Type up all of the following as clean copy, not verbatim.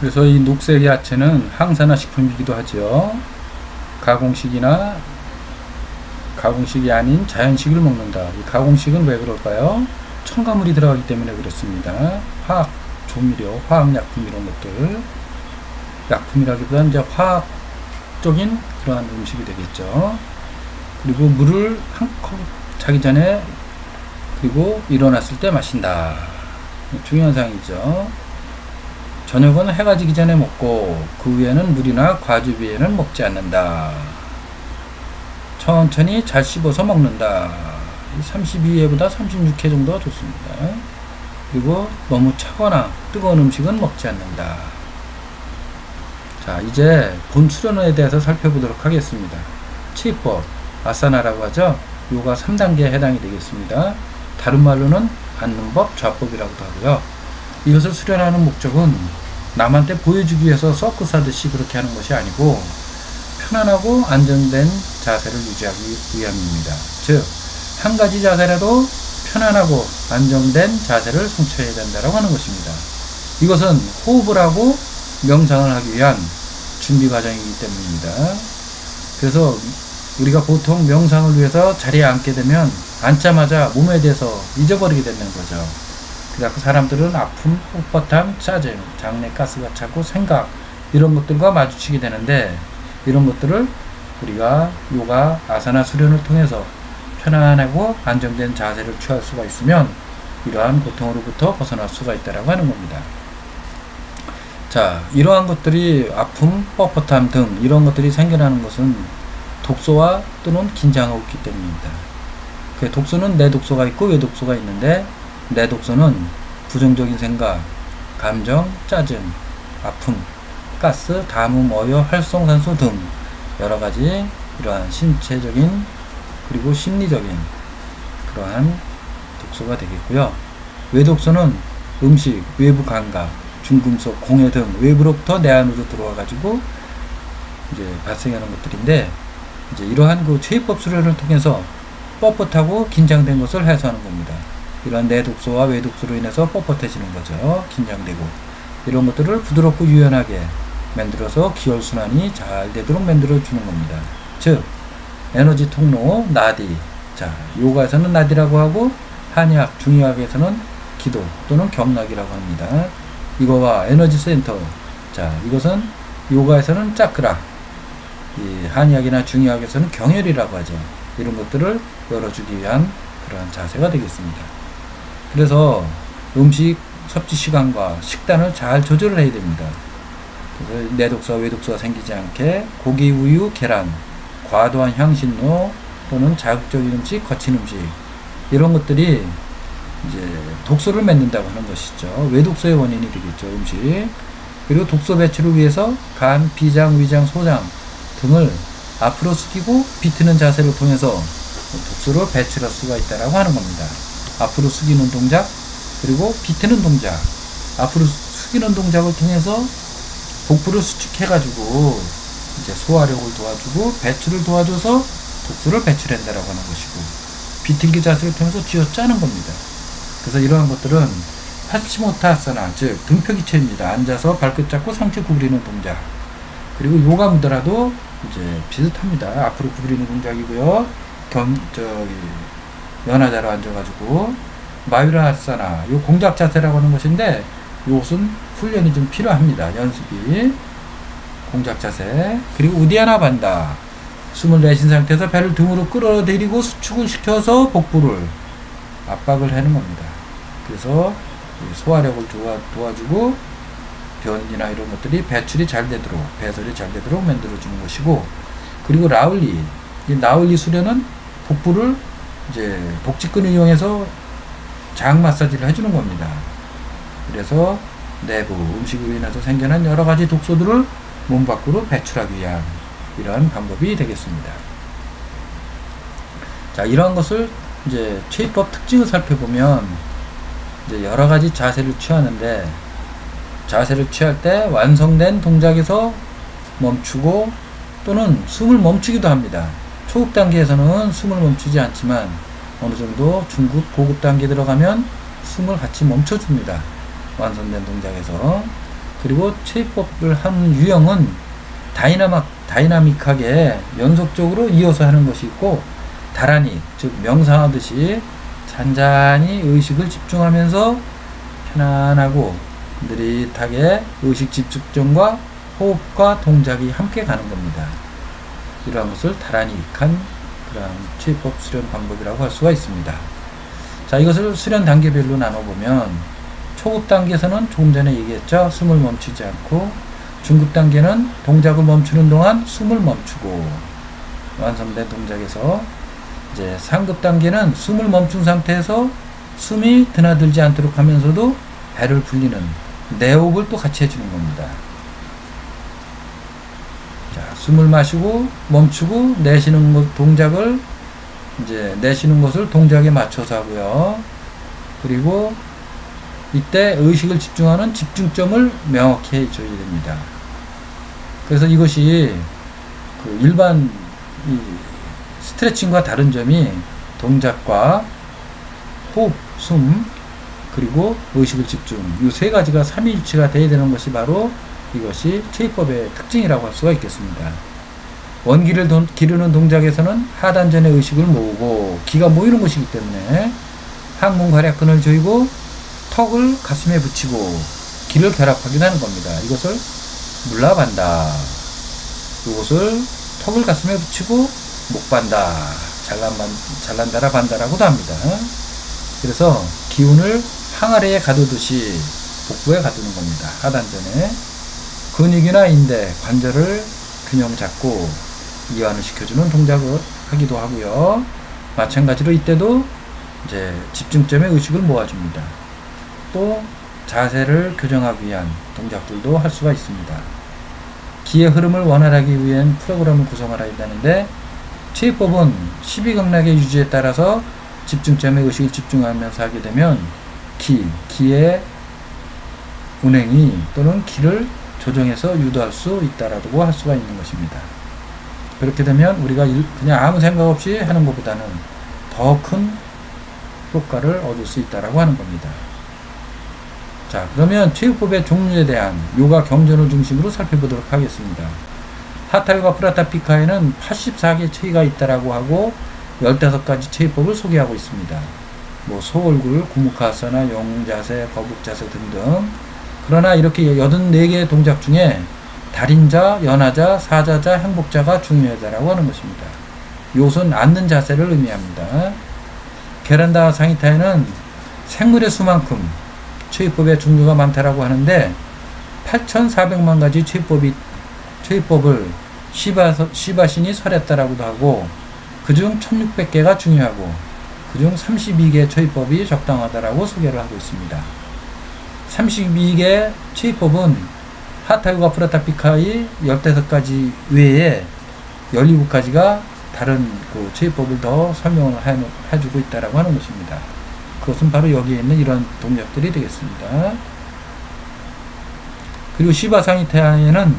그래서 이 녹색 야채는 항산화 식품이기도 하죠. 가공식이나 가공식이 아닌 자연식을 먹는다. 이 가공식은 왜 그럴까요? 첨가물이 들어가기 때문에 그렇습니다. 화학 조미료, 화학약품 이런 것들, 약품이라기보다는 이제 화학적인 그러한 음식이 되겠죠. 그리고 물을 한 컵 자기 전에 그리고 일어났을 때 마신다. 중요한 사항이죠. 저녁은 해가 지기 전에 먹고 그 후에는 물이나 과즙 위에는 먹지 않는다. 천천히 잘 씹어서 먹는다. 32회보다 36회 정도가 좋습니다. 그리고 너무 차거나 뜨거운 음식은 먹지 않는다. 자, 이제 본 수련에 대해서 살펴보도록 하겠습니다. 치법, 아사나라고 하죠. 요가 3단계에 해당이 되겠습니다. 다른 말로는 앉는법, 좌법이라고도 하고요. 이것을 수련하는 목적은 남한테 보여주기 위해서 서커스 하듯이 그렇게 하는 것이 아니고 편안하고 안정된 자세를 유지하기 위함입니다. 즉, 한 가지 자세라도 편안하고 안정된 자세를 성취해야 된다고 하는 것입니다. 이것은 호흡을 하고 명상을 하기 위한 준비 과정이기 때문입니다. 그래서 우리가 보통 명상을 위해서 자리에 앉게 되면 앉자마자 몸에 대해서 잊어버리게 되는 거죠. 그래서 사람들은 아픔, 뻣뻣함, 짜증, 장내 가스가 차고 생각 이런 것들과 마주치게 되는데 이런 것들을 우리가 요가 아사나 수련을 통해서 편안하고 안정된 자세를 취할 수가 있으면 이러한 고통으로부터 벗어날 수가 있다고 하는 겁니다. 자, 이러한 것들이 아픔, 뻣뻣함 등 이런 것들이 생겨나는 것은 독소와 또는 긴장하고 있기 때문입니다. 그 독소는 내독소가 있고 외독소가 있는데 내독소는 부정적인 생각, 감정, 짜증, 아픔, 가스, 담음, 어여, 활성산소 등 여러가지 이러한 신체적인 그리고 심리적인 그러한 독소가 되겠고요. 외독소는 음식, 외부 감각, 중금속, 공해 등 외부로부터 내 안으로 들어와 가지고 이제 발생하는 것들인데 이제 이러한 그 최입법 수련을 통해서 뻣뻣하고 긴장된 것을 해소하는 겁니다. 이러한 내독소와 외독소로 인해서 뻣뻣해지는 거죠. 긴장되고 이런 것들을 부드럽고 유연하게 만들어서 기혈순환이 잘 되도록 만들어 주는 겁니다. 즉 에너지 통로 나디, 자 요가에서는 나디라고 하고 한의학, 중의학에서는 기도 또는 경락이라고 합니다. 이거와 에너지 센터, 자 이것은 요가에서는 차크라, 이 한의학이나 중의학에서는 경혈이라고 하죠. 이런 것들을 열어주기 위한 그러한 자세가 되겠습니다. 그래서 음식 섭취 시간과 식단을 잘 조절을 해야 됩니다. 그래서 내독소와 외독소가 생기지 않게 고기, 우유, 계란, 과도한 향신료 또는 자극적인 음식, 거친 음식 이런 것들이 이제 독소를 만든다고 하는 것이죠. 외독소의 원인이 되겠죠, 음식. 그리고 독소 배출을 위해서 간, 비장, 위장, 소장 등을 앞으로 숙이고 비트는 자세를 통해서 독소를 배출할 수가 있다고 하는 겁니다. 앞으로 숙이는 동작, 그리고 비트는 동작. 앞으로 숙이는 동작을 통해서 복부를 수축해가지고 이제 소화력을 도와주고 배출을 도와줘서 독소를 배출한다라고 하는 것이고, 비틀기 자세를 통해서 쥐어짜는 겁니다. 그래서 이러한 것들은 파스치모타아사나, 즉 등펴기체입니다. 앉아서 발끝 잡고 상체 구부리는 동작. 그리고 요가 무드라도 이제 비슷합니다. 앞으로 구부리는 동작이고요. 연하자로 앉아가지고 마유라아사나, 요 공작 자세라고 하는 것인데 이것은 훈련이 좀 필요합니다. 연습이. 공작 자세. 그리고 우디아나 반다, 숨을 내쉰 상태에서 배를 등으로 끌어들이고 수축을 시켜서 복부를 압박을 하는 겁니다. 그래서 소화력을 도와주고 변이나 이런 것들이 배출이 잘 되도록, 배설이 잘 되도록 만들어주는 것이고, 그리고 라울리, 이 라울리 수련은 복부를 이제 복직근을 이용해서 장 마사지를 해주는 겁니다. 그래서 내부 음식으로 인해서 생겨난 여러 가지 독소들을 몸 밖으로 배출하기 위한 이러한 방법이 되겠습니다. 자, 이러한 것을 이제 최입법 특징을 살펴보면 이제 여러 가지 자세를 취하는데, 자세를 취할 때 완성된 동작에서 멈추고 또는 숨을 멈추기도 합니다. 초급 단계에서는 숨을 멈추지 않지만 어느 정도 중급, 고급 단계 들어가면 숨을 같이 멈춰줍니다. 완성된 동작에서. 그리고 체위법을 하는 유형은 다이나믹하게 연속적으로 이어서 하는 것이 있고, 다란히, 즉 명상하듯이 잔잔히 의식을 집중하면서 편안하고 느릿하게 의식 집중과 호흡과 동작이 함께 가는 겁니다. 이러한 것을 다란이익한 그런 체위법 수련 방법이라고 할 수가 있습니다. 자, 이것을 수련 단계별로 나눠보면, 초급 단계에서는 조금 전에 얘기했죠. 숨을 멈추지 않고, 중급 단계는 동작을 멈추는 동안 숨을 멈추고 완성된 동작에서, 이제 상급 단계는 숨을 멈춘 상태에서 숨이 드나들지 않도록 하면서도 배를 불리는 내호흡을 또 같이 해주는 겁니다. 자, 숨을 마시고 멈추고 내쉬는 동작을, 이제 내쉬는 것을 동작에 맞춰서 하고요. 그리고 이때 의식을 집중하는 집중점을 명확히 해줘야 됩니다. 그래서 이것이 그 일반 스트레칭과 다른 점이, 동작과 호흡, 숨, 그리고 의식을 집중, 이 세 가지가 삼위일체가 되어야 되는 것이 바로 이것이 체위법의 특징이라고 할 수가 있겠습니다. 원기를 기르는 동작에서는 하단전의 의식을 모으고, 기가 모이는 것이기 때문에 항문괄약근을 조이고 턱을 가슴에 붙이고 기를 결합하게 하는 겁니다. 이것을 물라반다, 이것을 턱을 가슴에 붙이고 목반다, 잘난다라 반다라고도 합니다. 그래서 기운을 항아리에 가두듯이 복부에 가두는 겁니다. 하단전에 근육이나 인대, 관절을 균형 잡고 이완을 시켜주는 동작을 하기도 하고요. 마찬가지로 이때도 이제 집중점에 의식을 모아줍니다. 또 자세를 교정하기 위한 동작들도 할 수가 있습니다. 기의 흐름을 원활하게 위한 프로그램을 구성하라 했다는데, 체위법은 12극락의 유지에 따라서 집중점에 의식을 집중하면서 하게 되면 기의 운행이 또는 기를 조정해서 유도할 수 있다라고 할 수가 있는 것입니다. 그렇게 되면 우리가 그냥 아무 생각 없이 하는 것보다는 더 큰 효과를 얻을 수 있다라고 하는 겁니다. 자, 그러면 체위법의 종류에 대한 요가 경전을 중심으로 살펴보도록 하겠습니다. 하타요가 프라타피카에는 84개 체위가 있다라고 하고 15가지 체위법을 소개하고 있습니다. 뭐 소얼굴, 구무카아사나, 영웅자세, 거북자세 등등. 그러나 이렇게 84개의 동작 중에 달인자, 연하자, 사자자, 행복자가 중요하다라고 하는 것입니다. 이것은 앉는 자세를 의미합니다. 게란다 상히타에는 생물의 수만큼 체위법의 종류가 많다라고 하는데 8,400만 가지 체위법을 시바신이 설했다라고도 하고, 그중 1,600개가 중요하고 그중 32개 체위법이 적당하다라고 소개를 하고 있습니다. 32개 체위법은 하타요가 프라타피카의 15가지 외에 17가지가 다른 그 체위법을 더 설명을 해주고 있다라고 하는 것입니다. 그것은 바로 여기에 있는 이런 동작들이 되겠습니다. 그리고 시바상히타에는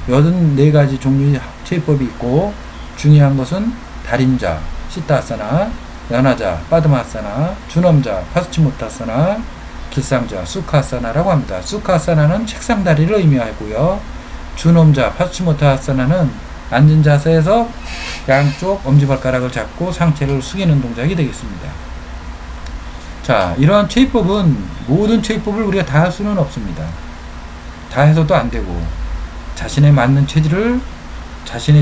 84가지 종류의 체위법이 있고, 중요한 것은 달인자, 시타아사나, 연하자, 파드마아사나, 준엄자, 파스치모타아사나, 길상자, 수카아사나라고 합니다. 수카아사나는 책상다리를 의미하고요. 준엄자, 파스치모타아사나는 앉은 자세에서 양쪽 엄지발가락을 잡고 상체를 숙이는 동작이 되겠습니다. 자, 이러한 체위법은 모든 체위법을 우리가 다 할 수는 없습니다. 다 해서도 안 되고, 자신의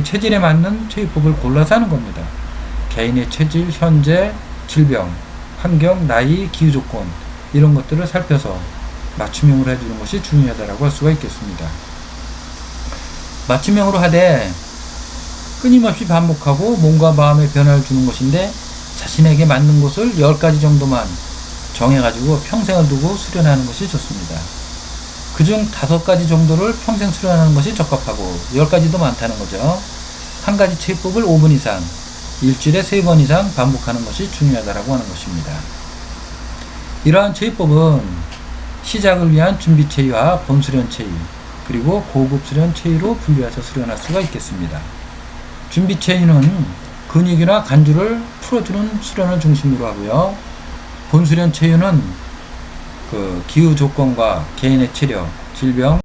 체질에 맞는 체위법을 골라서 하는 겁니다. 개인의 체질, 현재, 질병, 환경, 나이, 기후조건, 이런 것들을 살펴서 맞춤형으로 해주는 것이 중요하다고 할 수가 있겠습니다. 맞춤형으로 하되 끊임없이 반복하고 몸과 마음의 변화를 주는 것인데, 자신에게 맞는 것을 10가지 정도만 정해가지고 평생을 두고 수련하는 것이 좋습니다. 그중 5가지 정도를 평생 수련하는 것이 적합하고, 10가지도 많다는 거죠. 한 가지 체위법을 5분 이상, 일주일에 3번 이상 반복하는 것이 중요하다고 하는 것입니다. 이러한 체위법은 시작을 위한 준비 체위와 본수련 체위, 그리고 고급 수련 체위로 분류해서 수련할 수가 있겠습니다. 준비 체위는 근육이나 관주를 풀어주는 수련을 중심으로 하고요. 본수련 체위는 그 기후 조건과 개인의 체력, 질병,